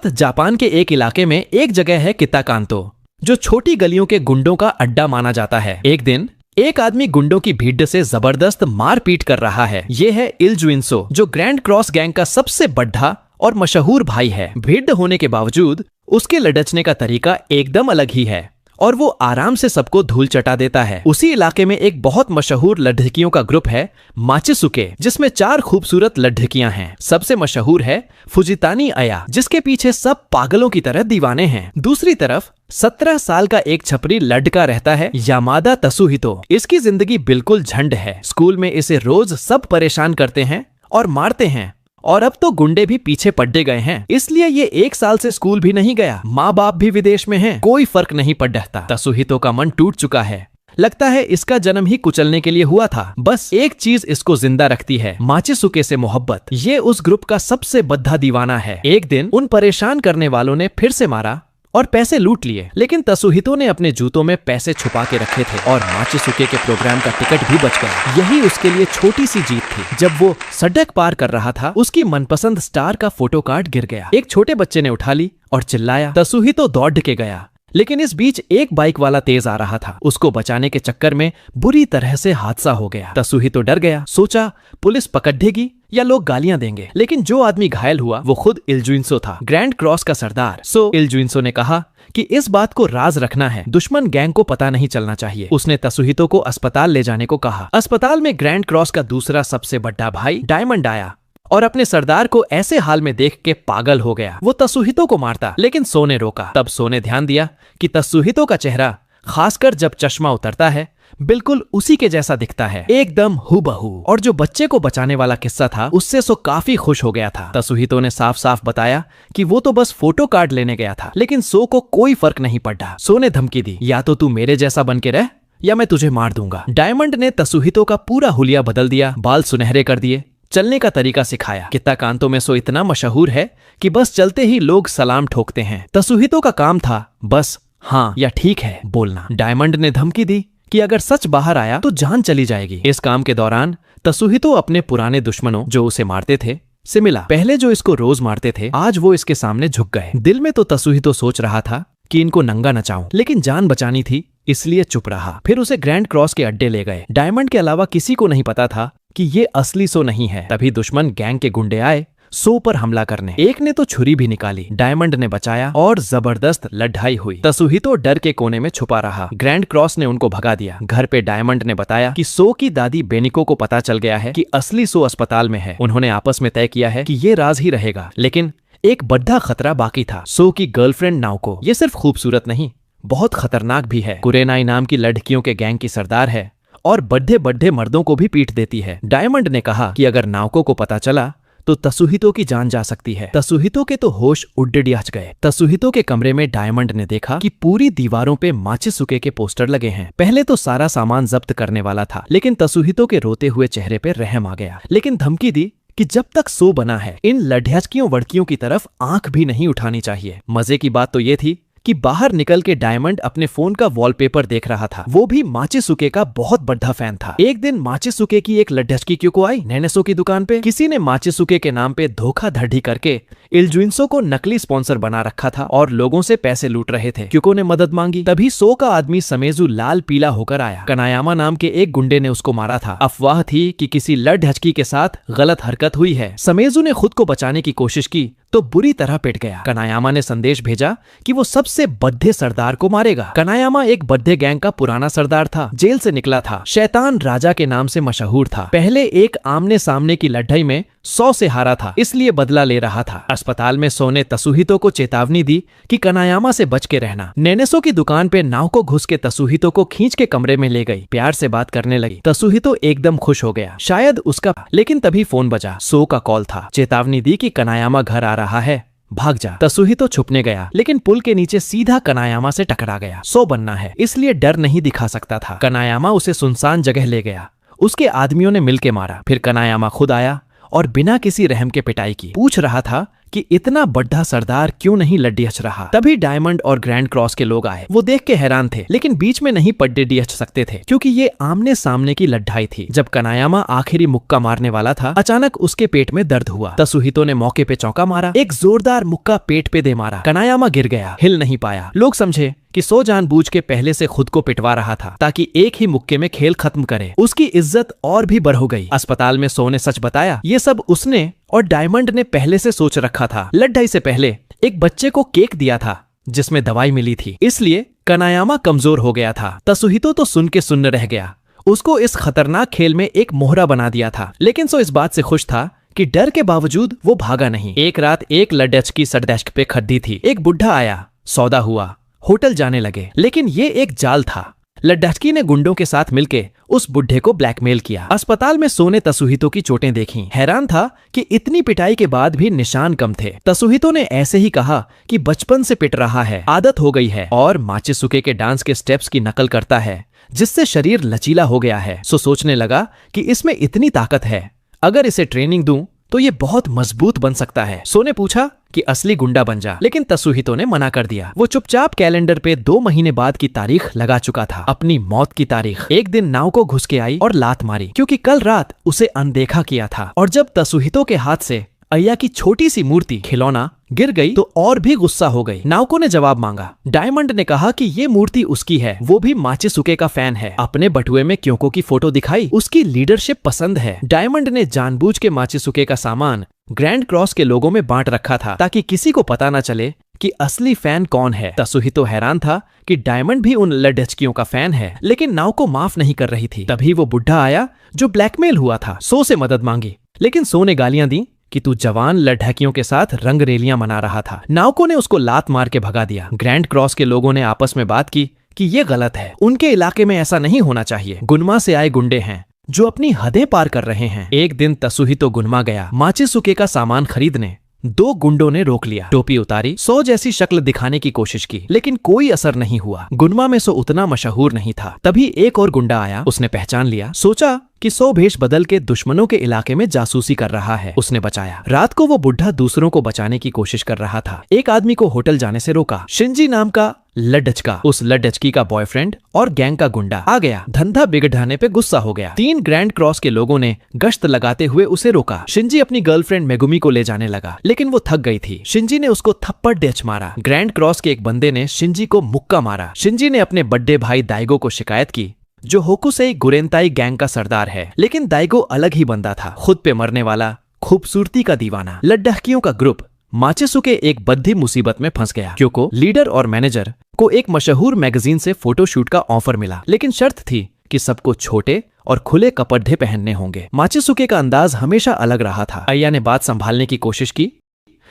Japan के एक इलाके में एक जगह है किताकांतो, जो छोटी गलियों के गुंडों का अड्डा माना जाता है। एक दिन एक आदमी गुंडों की भीड़ से जबरदस्त मारपीट कर रहा है। ये है इलजुइंसो, जो ग्रैंड क्रॉस गैंग का सबसे बड़ा और मशहूर भाई है। भीड़ होने के बावजूद उसके लड़चने का तरीका एकदम अलग ही है और वो आराम से सबको धूल चटा देता है। उसी इलाके में एक बहुत मशहूर लड़कियों का ग्रुप है माचिसुके, जिसमें 4 खूबसूरत लड़कियां हैं। सबसे मशहूर है फुजितानी अया, जिसके पीछे सब पागलों की तरह दीवाने हैं। दूसरी तरफ 17 साल का एक छपरी लड़का रहता है, यामादा तसुहितो। इसकी जिंदगी बिल्कुल झंड है। स्कूल में इसे रोज सब परेशान करते हैं और मारते हैं, और अब तो गुंडे भी पीछे पड़े गए हैं, इसलिए ये 1 साल से स्कूल भी नहीं गया। माँ बाप भी विदेश में हैं, कोई फर्क नहीं पड़ता। तसुहितो का मन टूट चुका है। लगता है इसका जन्म ही कुचलने के लिए हुआ था। बस एक चीज इसको जिंदा रखती है, माचिसुके से मोहब्बत। ये उस ग्रुप का सबसे बद्धा दीवाना है। एक दिन उन परेशान करने वालों ने फिर से मारा और पैसे लूट लिए, लेकिन तसुहितो ने अपने जूतों में पैसे छुपा के रखे थे और माचिसुके के प्रोग्राम का टिकट भी बच गया। यही उसके लिए छोटी सी जीत थी। जब वो सड़क पार कर रहा था, उसकी मनपसंद स्टार का फोटो कार्ड गिर गया। एक छोटे बच्चे ने उठा ली और चिल्लाया। तसुहितो दौड़ के गया, लेकिन इस बीच एक बाइक वाला तेज आ रहा था। उसको बचाने के चक्कर में बुरी तरह से हादसा हो गया। तसुहितो डर गया, सोचा पुलिस पकड़ देगी या लोग गालियां देंगे, लेकिन जो आदमी घायल हुआ वो खुद इलजुइंसो था, ग्रैंड क्रॉस का सरदार। सो इलजुइंसो ने कहा कि इस बात को राज रखना है, दुश्मन गैंग को पता नहीं चलना चाहिए। उसने तसुहितो को अस्पताल ले जाने को कहा। अस्पताल में ग्रैंड क्रॉस का दूसरा सबसे बड़ा भाई डायमंड आया और अपने सरदार को ऐसे हाल में देख के पागल हो गया। वो तसुहितो को मारता, लेकिन सो ने रोका। तब सो ने ध्यान दिया कि तसुहितो का चेहरा, खासकर जब चश्मा उतरता है, बिल्कुल उसी के जैसा दिखता है, एकदम हूबहू। और जो बच्चे को बचाने वाला किस्सा था, उससे सो काफी खुश हो गया था। तसुहितो ने साफ साफ बताया कि वो तो बस फोटो कार्ड लेने गया था, लेकिन सो को कोई फर्क नहीं पड़ा। सो ने धमकी दी, या तो तू मेरे जैसा बन के रह या मैं तुझे मार दूंगा। डायमंड ने तसुहितो का पूरा हुलिया बदल दिया, बाल सुनहरे कर दिए, चलने का तरीका सिखाया। किताकांतो में सो इतना मशहूर है कि बस चलते ही लोग सलाम ठोकते हैं। तसुहितो का काम था बस हाँ या ठीक है बोलना। डायमंड ने धमकी दी कि अगर सच बाहर आया तो जान चली जाएगी। इस काम के दौरान तसुहितो अपने पुराने दुश्मनों, जो उसे मारते थे, से मिला। पहले जो इसको रोज मारते थे, आज वो इसके सामने झुक गए। दिल में तो तसुहितो सोच रहा था कि इनको नंगा नचाऊं, लेकिन जान बचानी थी, इसलिए चुप रहा। फिर उसे ग्रैंड क्रॉस के अड्डे ले गए। डायमंड के अलावा किसी को नहीं पता था कि ये असली सो नहीं है। तभी दुश्मन गैंग के गुंडे आए सो पर हमला करने। एक ने तो छुरी भी निकाली, डायमंड ने बचाया और जबरदस्त लड़ाई हुई। तसुहितो डर के कोने में छुपा रहा। ग्रैंड क्रॉस ने उनको भगा दिया। घर पे डायमंड ने बताया कि सो की दादी बेनिको को पता चल गया है कि असली सो अस्पताल में है। उन्होंने आपस में तय किया है कि ये राज ही रहेगा, लेकिन एक बड़ा खतरा बाकी था, सो की गर्लफ्रेंड नाओको। ये सिर्फ खूबसूरत नहीं, बहुत खतरनाक भी है। कुरेनाई नाम की लड़कियों के गैंग की सरदार है और बड्ढे बड्ढे मर्दों को भी पीट देती है। डायमंड ने कहा कि अगर नाओको को पता चला तो तसुहितो की जान जा सकती है। तसुहितो के तो होश उड्डड़ियाच गए। तसुहितो के कमरे में डायमंड ने देखा कि पूरी दीवारों पे माचिसुके के पोस्टर लगे हैं। पहले तो सारा सामान जब्त करने वाला था, लेकिन तसुहितो के रोते हुए चेहरे पे रहम आ गया। लेकिन धमकी दी कि जब तक सो बना है, इन लड्ढियाचकियों वड़कियों की तरफ आंख भी नहीं उठानी चाहिए। मजे की बात तो ये थी कि बाहर निकल के डायमंड अपने फोन का वॉलपेपर देख रहा था। वो भी माचिसुके का बहुत बड़ा फैन था। एक दिन माचिसुके की एक लड्ढचकी क्यों आई नेनेसो की दुकान पे। किसी ने माचिसुके के नाम पे धोखाधड़ी करके इलजुइंसो को नकली स्पॉन्सर बना रखा था और लोगों से पैसे लूट रहे थे। क्यूको ने मदद मांगी। तभी सो का आदमी समेजु लाल पीला होकर आया। कनायामा नाम के एक गुंडे ने उसको मारा था। अफवाह थी कि किसी लड्ढचकी के साथ गलत हरकत हुई है। समेजु ने खुद को बचाने की कोशिश की तो बुरी तरह पिट गया। कनायामा ने संदेश भेजा कि वो सबसे बड्ढे सरदार को मारेगा। कनायामा एक बड्ढे गैंग का पुराना सरदार था, जेल से निकला था, शैतान राजा के नाम से मशहूर था। पहले एक आमने सामने की लड़ाई में 100 से हारा था, इसलिए बदला ले रहा था। अस्पताल में सो ने तसुहितो को चेतावनी दी कि कनायामा से बच के रहना। नेनेसो की दुकान पे नाओको घुस के तसुहितो को खींच के कमरे में ले गई। प्यार से बात करने लगी। तसुहितो एकदम खुश हो गया, शायद उसका। लेकिन तभी फोन बजा। सो का कॉल था। चेतावनी दी कि कनायामा घर आ रहा है, भाग जा। तसुहितो छुपने गया, लेकिन पुल के नीचे सीधा कनायामा से टकरा गया। सो बनना है, इसलिए डर नहीं दिखा सकता था। कनायामा उसे सुनसान जगह ले गया। उसके आदमियों ने मिलके मारा। फिर कनायामा खुद आया और बिना किसी रहम के पिटाई की। पूछ रहा था कि इतना बड़ा सरदार क्यों नहीं लड्डियच रहा। तभी डायमंड और ग्रैंड क्रॉस के लोग आए। वो देख के हैरान थे, लेकिन बीच में नहीं पड्डियच सकते थे क्योंकि ये आमने सामने की लड़ाई थी। जब कनायामा आखिरी मुक्का मारने वाला था, अचानक उसके पेट में दर्द हुआ। तसुहितो ने मौके पे चौका मारा, एक जोरदार मुक्का पेट पे दे मारा। कनायामा गिर गया, हिल नहीं पाया। लोग समझे कि सो जानबूझ के पहले से खुद को पिटवा रहा था ताकि एक ही मुक्के में खेल खत्म करे। उसकी इज्जत और भी बढ़ हो गई। अस्पताल में सो ने सच बताया, ये सब उसने और डायमंड ने पहले से सोच रखा था। लड़ाई से पहले एक बच्चे को केक दिया था जिसमें दवाई मिली थी, इसलिए कनायामा कमजोर हो गया था। तसुहितो तो सुन के सुन्न रह गया। उसको इस खतरनाक खेल में एक मोहरा बना दिया था, लेकिन सो इस बात से खुश था कि डर के बावजूद वो भागा नहीं। एक रात एक लड्डच की सड़क पे खड्डी थी। एक बुढ़ा आया, सौदा हुआ, होटल जाने लगे, लेकिन ये एक जाल था। लड्डचकी ने गुंडों के साथ मिलके उस बुढ़े को ब्लैकमेल किया। अस्पताल में सो ने तसुहितो की चोटें देखी। हैरान था कि इतनी पिटाई के बाद भी निशान कम थे। तसुहितो ने ऐसे ही कहा कि बचपन से पिट रहा है, आदत हो गई है, और माचिसुके के डांस के स्टेप्स की नकल करता है जिससे शरीर लचीला हो गया है। सो सोचने लगा कि इसमें इतनी ताकत है, अगर इसे ट्रेनिंग दूं तो ये बहुत मजबूत बन सकता है। सो ने पूछा कि असली गुंडा बन जा, लेकिन तसुहितो ने मना कर दिया। वो चुपचाप कैलेंडर पे 2 महीने बाद की तारीख लगा चुका था, अपनी मौत की तारीख। एक दिन नाव को घुस के आई और लात मारी क्योंकि कल रात उसे अनदेखा किया था। और जब तसुहितो के हाथ से अय्या की छोटी सी मूर्ति खिलौना गिर गई तो और भी गुस्सा हो गई। नाउको ने जवाब मांगा। डायमंड ने कहा कि ये मूर्ति उसकी है, वो भी माचिसुके का फैन है। अपने बटुए में क्योंको की फोटो दिखाई, उसकी लीडरशिप पसंद है। डायमंड ने जानबूझ के माचिसुके का सामान ग्रैंड क्रॉस के लोगों में बांट रखा था ताकि किसी को पता न चले कि असली फैन कौन है। तसुहितो हैरान था कि डायमंड भी उन लड्डचकियों का फैन है, लेकिन नाउको माफ नहीं कर रही थी। तभी वो बुढ़ा आया जो ब्लैकमेल हुआ था। सो से मदद मांगी, लेकिन सो ने गालियां दी कि तू जवान लड़ढकियों के साथ रंग रेलियां मना रहा था। नाउको ने उसको लात मार के भगा दिया। ग्रैंड क्रॉस के लोगों ने आपस में बात की कि ये गलत है, उनके इलाके में ऐसा नहीं होना चाहिए। गुनमा से आए गुंडे हैं जो अपनी हदें पार कर रहे हैं। एक दिन तसुहितो गुनमा गया माचिसुके का सामान खरीदने। 2 गुंडों ने रोक लिया, टोपी उतारी, सो जैसी शक्ल दिखाने की कोशिश की, लेकिन कोई असर नहीं हुआ। गुनमा में सो उतना मशहूर नहीं था। तभी एक और गुंडा आया, उसने पहचान लिया, सोचा कि सो भेष बदल के दुश्मनों के इलाके में जासूसी कर रहा है, उसने बचाया। रात को वो बुढ़ा दूसरों को बचाने की कोशिश कर रहा था। एक आदमी को होटल जाने से रोका। शिंजी नाम का लड्डचका, उस लड्डचकी का बॉयफ्रेंड और गैंग का गुंडा आ गया। धंधा बिगड़ाने पे गुस्सा हो गया। 3 ग्रैंड क्रॉस के लोगों ने गश्त लगाते हुए उसे रोका। शिंजी अपनी गर्लफ्रेंड मेगुमी को ले जाने लगा, लेकिन वो थक गई थी। शिंजी ने उसको थप्पड़ डेच मारा। ग्रैंड क्रॉस के एक बंदे ने शिंजी को मुक्का मारा। शिंजी ने अपने बड़े भाई दाइगो को शिकायत की, जो होकुसेई गुरेंताई गैंग का सरदार है, लेकिन दाइगो अलग ही बंदा था, खुद पे मरने वाला, खूबसूरती का दीवाना। लड्डकियों का ग्रुप माचिसुके एक बद्धी मुसीबत में फंस गया। क्योंकि लीडर और मैनेजर को एक मशहूर मैगजीन से फोटोशूट का ऑफर मिला, लेकिन शर्त थी कि सबको छोटे और खुले कपड़े पहनने होंगे। माचिसुके का अंदाज हमेशा अलग रहा था। अय्या ने बात संभालने की कोशिश की,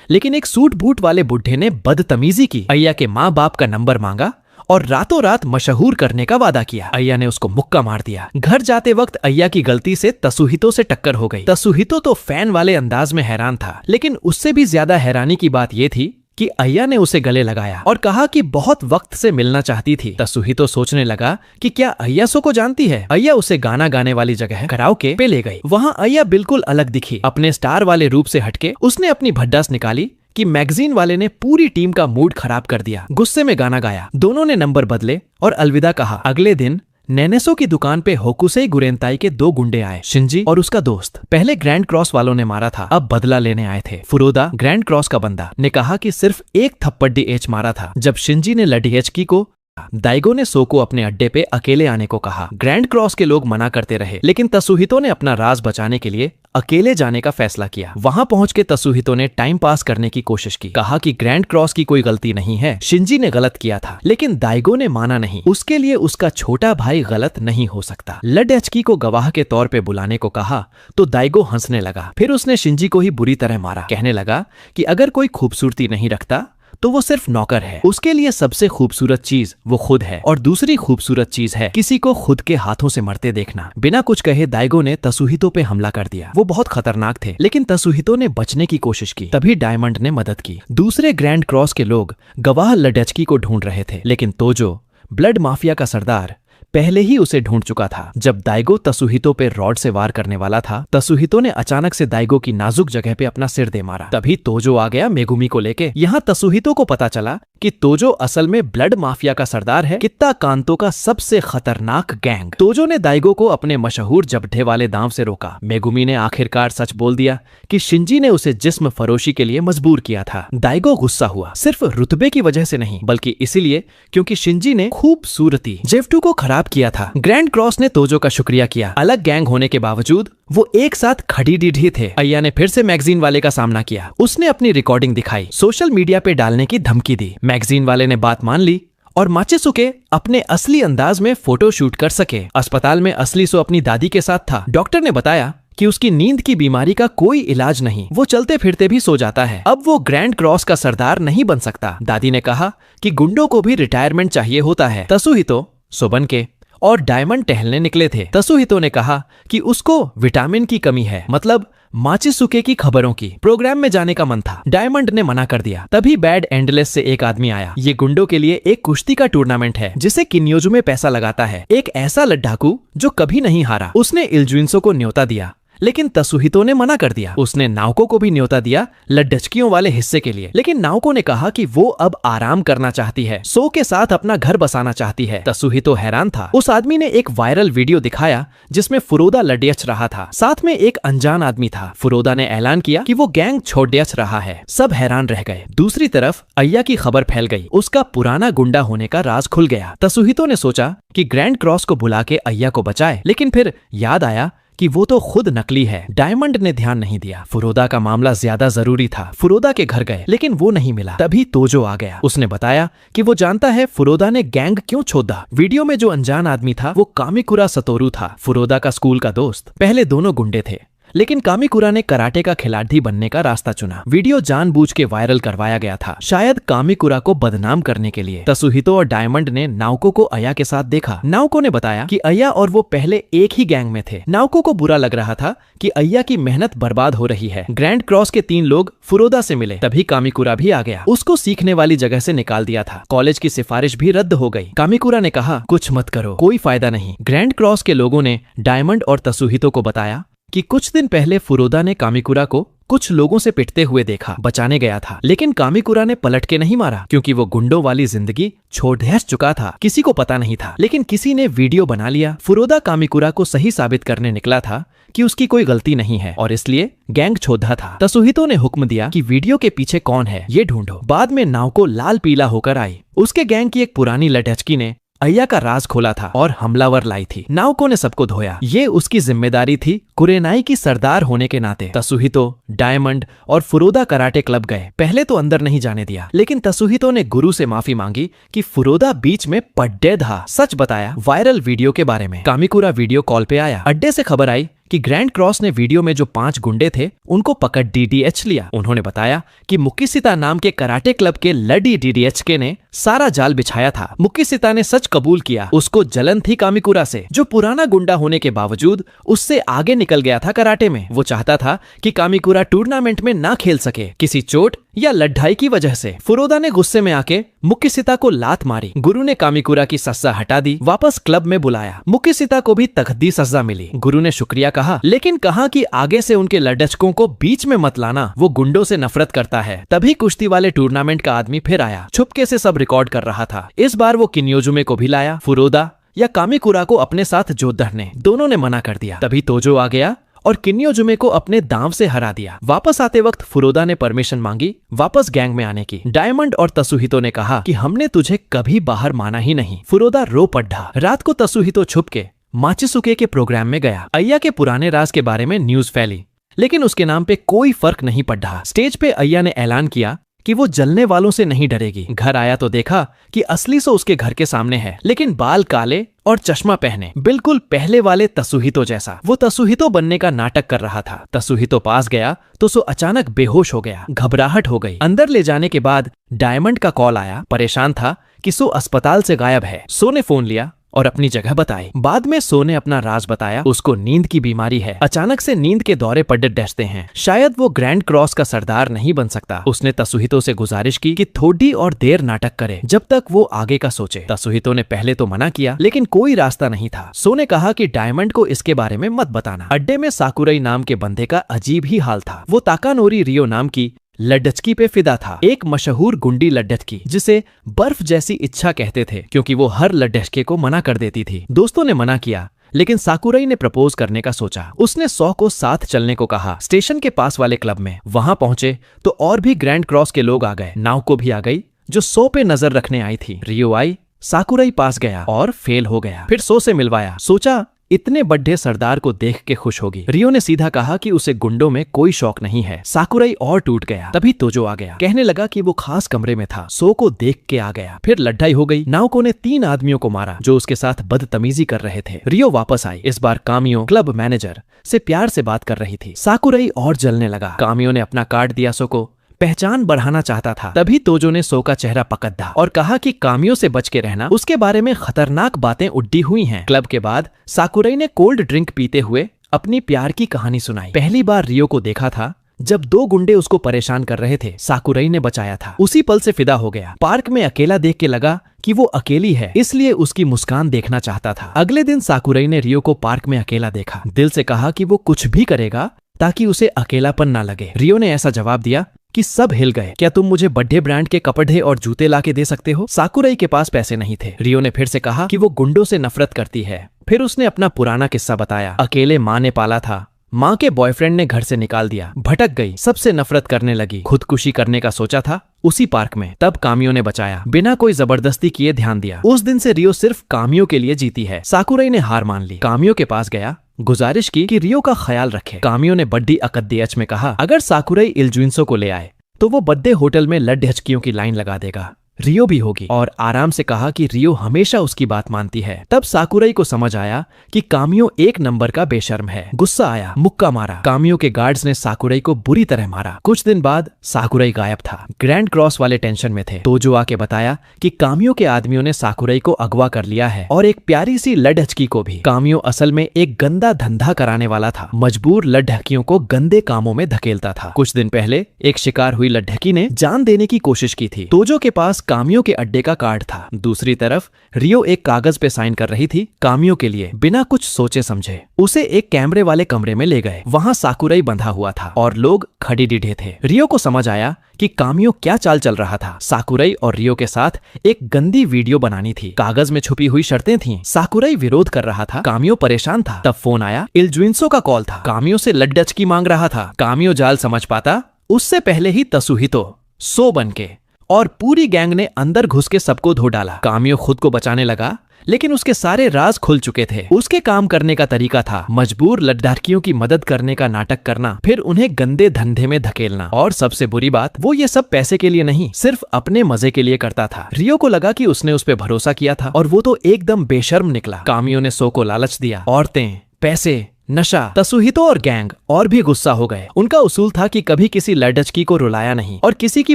लेकिन एक सूट बूट वाले बुढ़े ने बदतमीजी की। अय्या के माँ बाप का नंबर मांगा और रातों रात मशहूर करने का वादा किया। अय्या ने उसको मुक्का मार दिया। घर जाते वक्त अय्या की गलती से तसुहितो से टक्कर हो गई। तसुहितो तो फैन वाले अंदाज में हैरान था, लेकिन उससे भी ज्यादा हैरानी की बात यह थी कि अय्या ने उसे गले लगाया और कहा कि बहुत वक्त से मिलना चाहती थी। तसुहितो सोचने लगा कि क्या अय्या सो को जानती है। अय्या उसे गाना गाने वाली जगह कराओके पे ले गई। वहाँ अय्या बिल्कुल अलग दिखी। अपने स्टार वाले रूप से हटके उसने अपनी भड्डास निकाली कि मैगजीन वाले ने पूरी टीम का मूड खराब कर दिया। गुस्से में गाना गाया। दोनों ने नंबर बदले और अलविदा कहा। अगले दिन नेनेसो की दुकान पे होकुसेई गुरेंताई के 2 गुंडे आए, शिंजी और उसका दोस्त। पहले ग्रैंड क्रॉस वालों ने मारा था, अब बदला लेने आए थे। फुरोदा, ग्रैंड क्रॉस का बंदा, ने कहा कि सिर्फ एक थप्पड़ एच मारा था। जब शिंजी ने लडीएचकी को, दाइगो ने सो को अपने अड्डे पे अकेले आने को कहा। ग्रैंड क्रॉस के लोग मना करते रहे, लेकिन तसुहितो ने अपना राज बचाने के लिए अकेले जाने का फैसला किया। वहां पहुंच के तसुहितो ने टाइम पास करने की कोशिश की, कहा कि ग्रैंड क्रॉस की कोई गलती नहीं है, शिंजी ने गलत किया था। लेकिन दाइगो ने माना नहीं, उसके लिए उसका छोटा भाई गलत नहीं हो सकता। लडएचकी को गवाह के तौर पे बुलाने को कहा तो दाइगो हंसने लगा। फिर उसने शिंजी को ही बुरी तरह मारा। कहने लगा कि अगर कोई खूबसूरती नहीं रखता तो वो सिर्फ नौकर है, उसके लिए सबसे खूबसूरत चीज वो खुद है, और दूसरी खूबसूरत चीज है किसी को खुद के हाथों से मरते देखना। बिना कुछ कहे दाइगो ने तसुहितो पे हमला कर दिया। वो बहुत खतरनाक थे, लेकिन तसुहितो ने बचने की कोशिश की। तभी डायमंड ने मदद की। दूसरे ग्रैंड क्रॉस के लोग गवाह लडएचकी को ढूंढ रहे थे, लेकिन तोजो, ब्लड माफिया का सरदार, पहले ही उसे ढूंढ चुका था। जब दाइगो तसुहितो पे रॉड से वार करने वाला था, तसुहितो ने अचानक से दाइगो की नाजुक जगह पे अपना सिर दे मारा। तभी तोजो आ गया मेगुमी को लेके। यहाँ तसुहितो को पता चला कि तोजो असल में ब्लड माफिया का सरदार है, कित्ता कांतो का सबसे खतरनाक गैंग। तोजो ने दाइगो को अपने मशहूर जबड़े वाले दांव से रोका। मेगुमी ने आखिरकार सच बोल दिया कि शिंजी ने उसे जिस्म फरोशी के लिए मजबूर किया था। दाइगो गुस्सा हुआ, सिर्फ रुतबे की वजह से नहीं बल्कि इसीलिए क्योंकि शिंजी ने खूबसूरती जेफ्टू को खराब किया था। ग्रैंड क्रॉस ने तोजो का शुक्रिया किया। अलग गैंग होने के बावजूद वो एक साथ खड़ी डीढ़ी थे। अय्या ने फिर से मैगजीन वाले का सामना किया। उसने अपनी रिकॉर्डिंग दिखाई, सोशल मीडिया पे डालने की धमकी दी। मैगजीन वाले ने बात मान ली और माचिसुके अपने असली अंदाज में फोटो शूट कर सके। अस्पताल में असली सो अपनी दादी के साथ था। डॉक्टर ने बताया कि उसकी नींद की बीमारी का कोई इलाज नहीं, वो चलते फिरते भी सो जाता है। अब वो ग्रैंड क्रॉस का सरदार नहीं बन सकता। दादी ने कहा कि गुंडों को भी रिटायरमेंट चाहिए होता है। तसुहितो सोबनके और डायमंड टहलने निकले थे। तसुहितो ने कहा कि उसको विटामिन की कमी है, मतलब माचिसुके की खबरों की। प्रोग्राम में जाने का मन था। डायमंड ने मना कर दिया। तभी बैड एंडलेस से एक आदमी आया। ये गुंडों के लिए एक कुश्ती का टूर्नामेंट है जिसे किन्योजू में पैसा लगाता है। एक ऐसा लड्डाकू जो कभी नहीं हारा। उसने इल्जुइंसो को न्योता दिया, लेकिन तसुहितो ने मना कर दिया। उसने नाओको को भी न्योता दिया लड्डचकियों वाले हिस्से के लिए, लेकिन नाओको ने कहा कि वो अब आराम करना चाहती है, सो के साथ अपना घर बसाना चाहती है। तसुहितो हैरान था। उस आदमी ने एक वायरल वीडियो दिखाया जिसमें फुरोदा लड्डच रहा था, साथ में एक अनजान आदमी था। फुरोदा ने ऐलान किया कि वो गैंग छोड़च रहा है। सब हैरान रह गए। दूसरी तरफ अय्या की खबर फैल गई। उसका पुराना गुंडा होने का राज खुल गया। तसुहितो ने सोचा कि ग्रैंड क्रॉस को बुला के अय्या को बचाए, लेकिन फिर याद आया कि वो तो खुद नकली है। डायमंड ने ध्यान नहीं दिया। फुरोदा का मामला ज्यादा जरूरी था। फुरोदा के घर गए, लेकिन वो नहीं मिला। तभी तोजो आ गया। उसने बताया कि वो जानता है फुरोदा ने गैंग क्यों छोड़ा। वीडियो में जो अनजान आदमी था वो कामिकुरा सतोरू था, फुरोदा का स्कूल का दोस्त। पहले दोनों गुंडे थे, लेकिन कामिकुरा ने कराटे का खिलाड़ी बनने का रास्ता चुना। वीडियो जानबूझ के वायरल करवाया गया था, शायद कामिकुरा को बदनाम करने के लिए। तसुहितो और डायमंड ने नाओको को अय्या के साथ देखा। नाओको ने बताया कि अय्या और वो पहले एक ही गैंग में थे। नाओको को बुरा लग रहा था कि अय्या की मेहनत बर्बाद हो रही है। ग्रैंड क्रॉस के 3 लोग फुरोदा से मिले। तभी कामिकुरा भी आ गया। उसको सीखने वाली जगह से निकाल दिया था। कॉलेज की सिफारिश भी रद्द हो गई। कामिकुरा ने कहा कुछ मत करो, कोई फायदा नहीं। ग्रैंड क्रॉस के लोगों ने डायमंड और तसुहितो को बताया कि कुछ दिन पहले फुरोदा ने कामिकुरा को कुछ लोगों से पिटते हुए देखा। बचाने गया था, लेकिन कामिकुरा ने पलट के नहीं मारा क्योंकि वो गुंडों वाली जिंदगी छोड़ चुका था। किसी को पता नहीं था, लेकिन किसी ने वीडियो बना लिया। फुरोदा कामिकुरा को सही साबित करने निकला था कि उसकी कोई गलती नहीं है और इसलिए गैंग छोड़ा था। तसुहितो ने हुक्म दिया कि वीडियो के पीछे कौन है ये ढूंढो। बाद में नाओको लाल पीला होकर आई। उसके गैंग की एक पुरानी लड्डचकी ने अय्या का राज खोला था और हमलावर लाई थी। नाओको ने सबको धोया। ये उसकी जिम्मेदारी थी कुरेनाई की सरदार होने के नाते। तसुहितो, डायमंड और फुरोदा कराटे क्लब गए। पहले तो अंदर नहीं जाने दिया, लेकिन तसुहितो ने गुरु से माफी मांगी कि फुरोदा बीच में पड्डे था। सच बताया वायरल वीडियो के बारे में। कामिकुरा वीडियो कॉल पे आया। अड्डे से खबर आई कि ग्रैंड क्रॉस ने वीडियो में जो 5 गुंडे थे उनको पकड़ डीडीएच लिया। उन्होंने बताया कि मुक्कीसिता नाम के कराटे क्लब के लड़ी डीडीएचके ने सारा जाल बिछाया था। मुक्कीसिता ने सच कबूल किया। उसको जलन थी कामिकुरा से, जो पुराना गुंडा होने के बावजूद उससे आगे निकल गया था कराटे में। वो चाहता था कि कामिकुरा टूर्नामेंट में ना खेल सके किसी चोट या लड़ाई की वजह से। फुरोदा ने गुस्से में आके मुक्कीसिता को लात मारी। गुरु ने कामिकुरा की सजा हटा दी, वापस क्लब में बुलाया। मुक्कीसिता को भी तकदी सजा मिली। गुरु ने शुक्रिया कहा, लेकिन कहा कि आगे से उनके लड्डचकों को बीच में मत लाना, वो गुंडों से नफरत करता है। तभी कुश्ती वाले टूर्नामेंट का आदमी फिर आया। छुपके से सब रिकॉर्ड कर रहा था। इस बार वो किन्योजुमे को भी लाया। फुरोदा या कामिकुरा को अपने साथ जोधर ने, दोनों ने मना कर दिया। तभी तोजो आ गया और किन्योजुमे को अपने दांव से हरा दिया। वापस आते वक्त फुरोदा ने परमिशन मांगी वापस गैंग में आने की। डायमंड और तसुहितो ने कहा कि हमने तुझे कभी बाहर माना ही नहीं। फुरोदा रो पड़ा। रात को तसुहितो छुप के माचिसुके के प्रोग्राम में गया। अय्या के पुराने राज के बारे में न्यूज फैली, लेकिन उसके नाम पे कोई फर्क नहीं पड़ा। स्टेज पे अय्या ने ऐलान किया कि वो जलने वालों से नहीं डरेगी। घर आया तो देखा कि असली सो उसके घर के सामने है, लेकिन बाल काले और चश्मा पहने, बिल्कुल पहले वाले तसुहितो जैसा। वो तसुहितो बनने का नाटक कर रहा था। तसुहितो पास गया तो सो अचानक बेहोश हो गया। घबराहट हो गई। अंदर ले जाने के बाद डायमंड का कॉल आया। परेशान था कि सो अस्पताल से गायब है। सो ने फोन लिया और अपनी जगह बताई। बाद में सो ने अपना राज बताया, उसको नींद की बीमारी है। अचानक से नींद के दौरे पड़ डसते हैं, शायद वो ग्रैंड क्रॉस का सरदार नहीं बन सकता। उसने तसुहितो से गुजारिश की कि थोड़ी और देर नाटक करे जब तक वो आगे का सोचे। तसुहितो ने पहले तो मना किया, लेकिन कोई रास्ता नहीं था। सो ने कहा कि डायमंड को इसके बारे में मत बताना। अड्डे में साकुराई नाम के बंदे का अजीब ही हाल था। वो ताकानोरी रियो नाम की लड्डचकी पे फिदा था, एक मशहूर गुंडी लड्डचकी जिसे बर्फ जैसी इच्छा कहते थे, क्योंकि वो हर लड्डचके को मना कर देती थी। दोस्तों ने मना किया, लेकिन साकुराई ने प्रपोज करने का सोचा। उसने 100 को साथ चलने को कहा। स्टेशन के पास वाले क्लब में वहां पहुंचे तो और भी ग्रैंड क्रॉस के लोग आ गए। नाओको भी आ गई जो 100 पे नजर रखने आई थी। रियो आई, साकुराई पास गया और फेल हो गया। फिर 100 से मिलवाया, सोचा इतने बड़े सरदार को देख के खुश होगी। रियो ने सीधा कहा कि उसे गुंडों में कोई शौक नहीं है। साकुराई और टूट गया। तभी तोजो आ गया, कहने लगा कि वो खास कमरे में था। सो को देख के आ गया। फिर लड़ाई हो गई। नाओको ने 3 आदमियों को मारा जो उसके साथ बदतमीजी कर रहे थे। रियो वापस आई। इस बार कामियो क्लब मैनेजर से प्यार से बात कर रही थी। साकुराई और जलने लगा। कामियो ने अपना कार्ड दिया सो को, पहचान बढ़ाना चाहता था। तभी तोजो ने सो का चेहरा पकड़ा और कहा कि कामियो से बच के रहना, उसके बारे में खतरनाक बातें उड्डी हुई हैं। क्लब के बाद साकुराई ने कोल्ड ड्रिंक पीते हुए अपनी प्यार की कहानी सुनाई। पहली बार रियो को देखा था जब 2 गुंडे उसको परेशान कर रहे थे। साकुराई ने बचाया था। उसी पल से फिदा हो गया। पार्क में अकेला देख के लगा कि वो अकेली है, इसलिए उसकी मुस्कान देखना चाहता था। अगले दिन साकुराई ने रियो को पार्क में अकेला देखा। दिल से कहा कि वो कुछ भी करेगा ताकि उसे अकेलापन ना लगे। रियो ने ऐसा जवाब दिया कि सब हिल गए। क्या तुम मुझे बड़े ब्रांड के कपड़े और जूते लाके दे सकते हो? साकुराई के पास पैसे नहीं थे। रियो ने फिर से कहा कि वो गुंडों से नफरत करती है। फिर उसने अपना पुराना किस्सा बताया। अकेले माँ ने पाला था, माँ के बॉयफ्रेंड ने घर से निकाल दिया, भटक गई, सबसे नफरत करने लगी, खुदकुशी करने का सोचा था उसी पार्क में, तब कामियो ने बचाया, बिना कोई जबरदस्ती किए ध्यान दिया। उस दिन से रियो सिर्फ कामियो के लिए जीती है। साकुराई ने हार मान ली। कामियो के पास गया, गुजारिश की कि रियो का ख्याल रखे। कामियो ने बड्डी अकद्देयच में कहा अगर साकुराई इल्जुइंसो को ले आए तो वो बड्डे होटल में लड्डचकियों की लाइन लगा देगा, रियो भी होगी, और आराम से कहा कि रियो हमेशा उसकी बात मानती है। तब साकुराई को समझ आया कि कामियो 1 नंबर का बेशर्म है। गुस्सा आया, मुक्का मारा। कामियो के गार्ड्स ने साकुराई को बुरी तरह मारा। कुछ दिन बाद साकुराई गायब था। ग्रैंड क्रॉस वाले टेंशन में थे। तोजो आके बताया कि कामियो के आदमियों ने साकुराई को अगवा कर लिया है और एक प्यारी सी लड्डचकी को भी। कामियो असल में एक गंदा धंधा कराने वाला था, मजबूर लड्डकियों को गंदे कामों में धकेलता था। कुछ दिन पहले एक शिकार हुई लड्डकी ने जान देने की कोशिश की थी। तोजो के पास कामियो के अड्डे का कार्ड था। दूसरी तरफ रियो एक कागज पे साइन कर रही थी कामियो के लिए, बिना कुछ सोचे समझे। उसे एक कैमरे वाले कमरे में ले गए। वहां साकुराई बंधा हुआ था और लोग खड़ी डीढ़े थे। रियो को समझ आया कि कामियो क्या चाल चल रहा था। साकुराई और रियो के साथ एक गंदी वीडियो बनानी थी। कागज में छुपी हुई शर्तें थीं। साकुराई विरोध कर रहा था, कामियो परेशान था। तब फोन आया, इल्जुइंसो का कॉल था। कामियो से लड्डचकी मांग रहा था। कामियो जाल समझ पाता उससे पहले ही तसुहितो सो बन के और पूरी गैंग ने अंदर घुस के सबको धो डाला। कामियो खुद को बचाने लगा, लेकिन उसके सारे राज खुल चुके थे। उसके काम करने का तरीका था मजबूर लड्डाकियों की मदद करने का नाटक करना, फिर उन्हें गंदे धंधे में धकेलना। और सबसे बुरी बात, वो ये सब पैसे के लिए नहीं, सिर्फ अपने मजे के लिए करता था। रियो को लगा कि उसने उस पर भरोसा किया था और वो तो एकदम बेशर्म निकला। कामियो ने सो को लालच दिया, औरतें, पैसे, नशा। तसुहितो और गैंग और भी गुस्सा हो गए। उनका उसूल था कि कभी किसी लड्डचकी को रुलाया नहीं और किसी की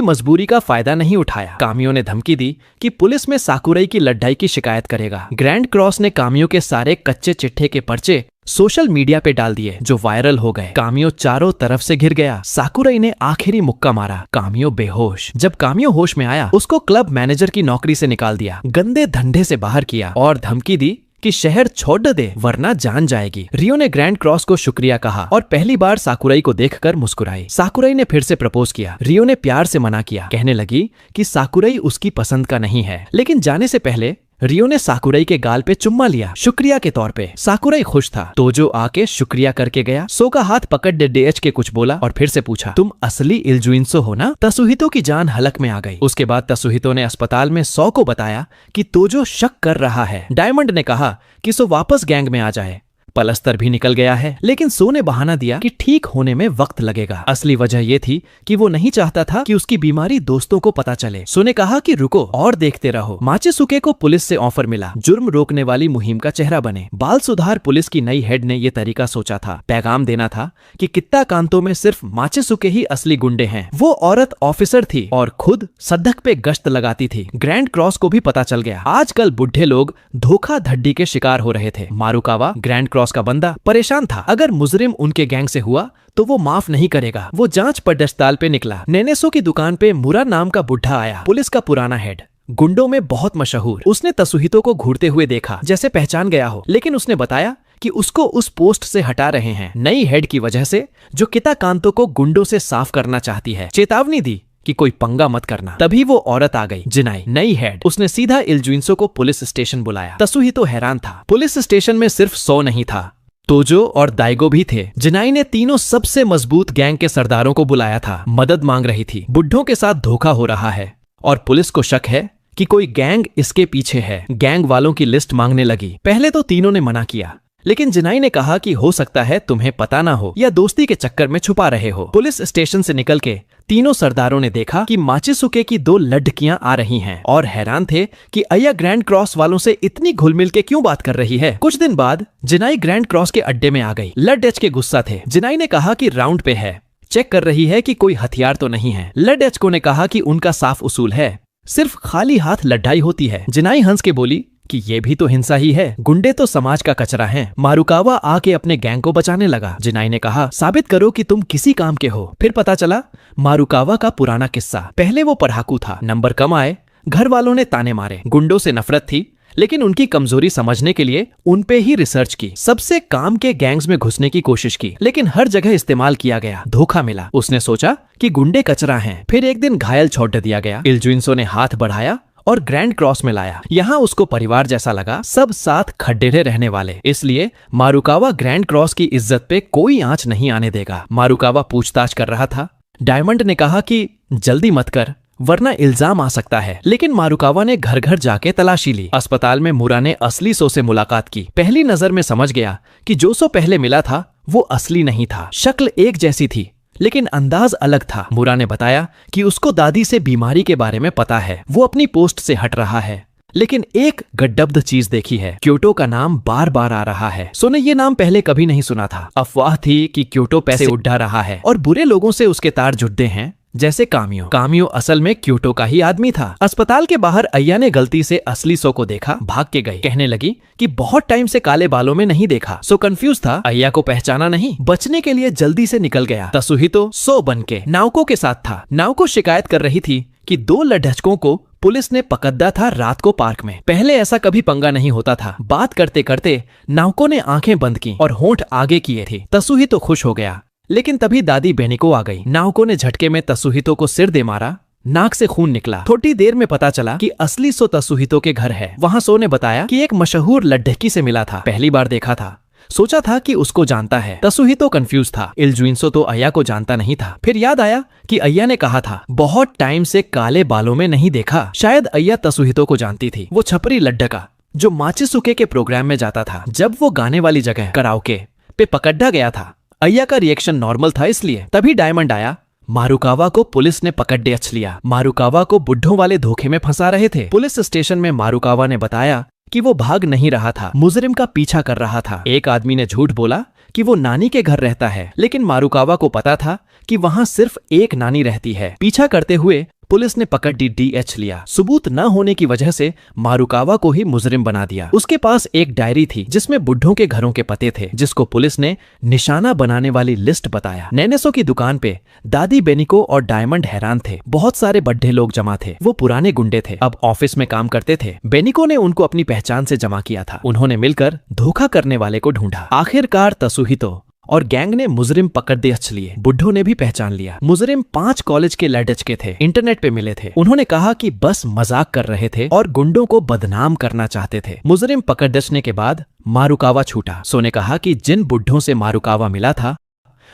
मजबूरी का फायदा नहीं उठाया। कामियो ने धमकी दी कि पुलिस में साकुराई की लड़ाई की शिकायत करेगा। ग्रैंड क्रॉस ने कामियो के सारे कच्चे चिट्ठे के पर्चे सोशल मीडिया पे डाल दिए, जो वायरल हो गए। कामियो चारों तरफ से घिर गया। साकुराई ने आखिरी मुक्का मारा, कामियो बेहोश। जब कामियो होश में आया, उसको क्लब मैनेजर की नौकरी से निकाल दिया, गंदे धंधे से बाहर किया और धमकी दी कि शहर छोड़ दे वरना जान जाएगी। रियो ने ग्रैंड क्रॉस को शुक्रिया कहा और पहली बार साकुराई को देखकर मुस्कुराई। साकुराई ने फिर से प्रपोज किया। रियो ने प्यार से मना किया, कहने लगी कि साकुराई उसकी पसंद का नहीं है। लेकिन जाने से पहले रियो ने साकुराई के गाल पे चुम्मा लिया, शुक्रिया के तौर पे। साकुराई खुश था। तोजो आके शुक्रिया करके गया। सो का हाथ पकड़ डेडेएच के कुछ बोला और फिर से पूछा, तुम असली इल्जुइंसो हो ना? तसुहितो की जान हलक में आ गई। उसके बाद तसुहितो ने अस्पताल में सो को बताया कि तोजो शक कर रहा है। डायमंड ने कहा कि सो वापस गैंग में आ जाए, पलस्तर भी निकल गया है, लेकिन सो ने बहाना दिया कि ठीक होने में वक्त लगेगा। असली वजह ये थी कि वो नहीं चाहता था कि उसकी बीमारी दोस्तों को पता चले। सो ने कहा कि रुको और देखते रहो। माचिसुके को पुलिस से ऑफर मिला, जुर्म रोकने वाली मुहिम का चेहरा बने। बाल सुधार पुलिस की नई हेड ने ये तरीका सोचा था, पैगाम देना था कि कित्ता कांतो में सिर्फ माचिसुके ही असली गुंडे हैं। वो औरत ऑफिसर थी और खुद सड़क पे गश्त लगाती थी। ग्रैंड क्रॉस को भी पता चल गया आजकल बुढ़े लोग धोखाधड़ी के शिकार हो रहे थे। मारुकावा ग्रैंड क्रॉस का बंदा परेशान था, अगर मुजरिम उनके गैंग से हुआ तो वो माफ नहीं करेगा। वो जांच पड़ताल पे निकला। नेनेसो की दुकान पे मुरा नाम का बुढ़ा आया, पुलिस का पुराना हेड, गुंडों में बहुत मशहूर। उसने तसुहितो को घूरते हुए देखा, जैसे पहचान गया हो, लेकिन उसने बताया कि उसको उस पोस्ट से हटा रहे हैं नई हेड की वजह से, जो किता कांतो को गुंडों से साफ करना चाहती है। चेतावनी दी कि कोई पंगा मत करना। तभी वो औरत आ गई, जिनाई, नई हेड। उसने सीधा इल्जुइंसो को पुलिस स्टेशन बुलाया। तसुहितो हैरान था, पुलिस स्टेशन में सिर्फ सो नहीं था, तोजो और दाइगो भी थे। जिनाई ने तीनों सबसे मजबूत गैंग के सरदारों को बुलाया था। मदद मांग रही थी, बुढ़ों के साथ धोखा हो रहा है और पुलिस को शक है कि कोई गैंग इसके पीछे है। गैंग वालों की लिस्ट मांगने लगी। पहले तो तीनों ने मना किया, लेकिन जिनाई ने कहा कि हो सकता है तुम्हें पता ना हो या दोस्ती के चक्कर में छुपा रहे हो। पुलिस स्टेशन से निकल के तीनों सरदारों ने देखा कि माचिसुके की 2 लड़कियां आ रही हैं और हैरान थे कि अय्या ग्रैंड क्रॉस वालों से इतनी घुल मिल के क्यों बात कर रही है। कुछ दिन बाद जिनाई ग्रैंड क्रॉस के अड्डे में आ गई। लडेच के गुस्सा थे। जिनाई ने कहा कि राउंड पे है, चेक कर रही है कि कोई हथियार तो नहीं है। लडेच ने कहा कि उनका साफ उसूल है, सिर्फ खाली हाथ लड़ाई होती है। जिनाई हंस के बोली कि ये भी तो हिंसा ही है, गुंडे तो समाज का कचरा हैं। मारुकावा आके अपने गैंग को बचाने लगा। जिनाई ने कहा साबित करो कि तुम किसी काम के हो। फिर पता चला मारुकावा का पुराना किस्सा। पहले वो पढ़ाकू था, नंबर कम आए, घर वालों ने ताने मारे, गुंडों से नफरत थी, लेकिन उनकी कमजोरी समझने के लिए उन पे ही रिसर्च की। सबसे काम के गैंग्स में घुसने की कोशिश की, लेकिन हर जगह इस्तेमाल किया गया, धोखा मिला। उसने सोचा कि गुंडे कचरा हैं। फिर एक दिन घायल छोड़ दिया गया। इल्जुइंसो ने हाथ बढ़ाया और ग्रैंड क्रॉस में लाया। यहाँ उसको परिवार जैसा लगा, सब साथ खड्डेरे रहने वाले। इसलिए मारुकावा ग्रैंड क्रॉस की इज्जत पे कोई आंच नहीं आने देगा। मारुकावा पूछताछ कर रहा था। डायमंड ने कहा कि जल्दी मत कर, वरना इल्जाम आ सकता है। लेकिन मारुकावा ने घर घर जाके तलाशी ली। अस्पताल में मुरा ने असली सो से मुलाकात की। पहली नजर में समझ गया कि जो सो पहले मिला था वो असली नहीं था। शक्ल एक जैसी थी, लेकिन अंदाज अलग था। मुरा ने बताया कि उसको दादी से बीमारी के बारे में पता है, वो अपनी पोस्ट से हट रहा है, लेकिन एक गड्ढब्द चीज देखी है, क्योटो का नाम बार बार आ रहा है। सो ने ये नाम पहले कभी नहीं सुना था। अफवाह थी कि क्योटो पैसे उड़ा रहा है और बुरे लोगों से उसके तार जुड़ते हैं, जैसे कामियो। कामियो असल में क्योटो का ही आदमी था। अस्पताल के बाहर अय्या ने गलती से असली सो को देखा, भाग के गई। कहने लगी कि बहुत टाइम से काले बालों में नहीं देखा। सो कंफ्यूज था, अय्या को पहचाना नहीं। बचने के लिए जल्दी से निकल गया। तसुहितो सो बन के नाओको के साथ था। नाओको शिकायत कर रही थी कि 2 लड़कों को पुलिस ने पकड़ा था रात को पार्क में। पहले ऐसा कभी पंगा नहीं होता था। बात करते करते नाओको ने आंखें बंद की और होंठ आगे किए थे। तसुहितो खुश हो गया, लेकिन तभी दादी बेनिको आ गई। नाओको ने झटके में तसुहितो को सिर दे मारा, नाक से खून निकला। थोड़ी देर में पता चला कि असली सो तसुहितो के घर है। वहाँ सो ने बताया कि एक मशहूर लड़की से मिला था, पहली बार देखा था, सोचा था कि उसको जानता है। तसुहितो कंफ्यूज था। इल्जुइंसो तो अय्या को जानता नहीं था। फिर याद आया कि अय्या ने कहा था बहुत टाइम से काले बालों में नहीं देखा। शायद अय्या तसुहितो को जानती थी। वो छपरी लड्ढका जो माचिसुके के प्रोग्राम में जाता था। जब वो गाने वाली जगह कराओके पे पकड़ा गया था, अय्या का रिएक्शन नॉर्मल था, इसलिए। तभी डायमंड आया। मारुकावा को पुलिस ने पकड़ लिया। मारुकावा को बुढ़ों वाले धोखे में फंसा रहे थे। पुलिस स्टेशन में मारुकावा ने बताया कि वो भाग नहीं रहा था, मुजरिम का पीछा कर रहा था। एक आदमी ने झूठ बोला कि वो नानी के घर रहता है, लेकिन मारुकावा को पता था कि वहाँ सिर्फ एक नानी रहती है। पीछा करते हुए पुलिस ने पकड़ DH लिया। सबूत न होने की वजह से मारुकावा को ही मुजरिम बना दिया। उसके पास एक डायरी थी जिसमें बुढ़ों के घरों के पते थे, जिसको पुलिस ने निशाना बनाने वाली लिस्ट बताया। नेनेसो की दुकान पे दादी बेनिको और डायमंड हैरान थे। बहुत सारे बड्ढे लोग जमा थे। वो पुराने गुंडे थे, अब ऑफिस में काम करते थे। बेनिको ने उनको अपनी पहचान से जमा किया था। उन्होंने मिलकर धोखा करने वाले को ढूंढा। आखिरकार तसुहितो और गैंग ने मुजरिम पकड़ लिए। बुढ़ों ने भी पहचान लिया। मुजरिम 5 कॉलेज के लड़के के थे, इंटरनेट पे मिले थे। उन्होंने कहा कि बस मजाक कर रहे थे और गुंडों को बदनाम करना चाहते थे। मुजरिम पकड़ने के बाद मारुकावा छूटा। सो ने कहा कि जिन बुढ़ों से मारुकावा मिला था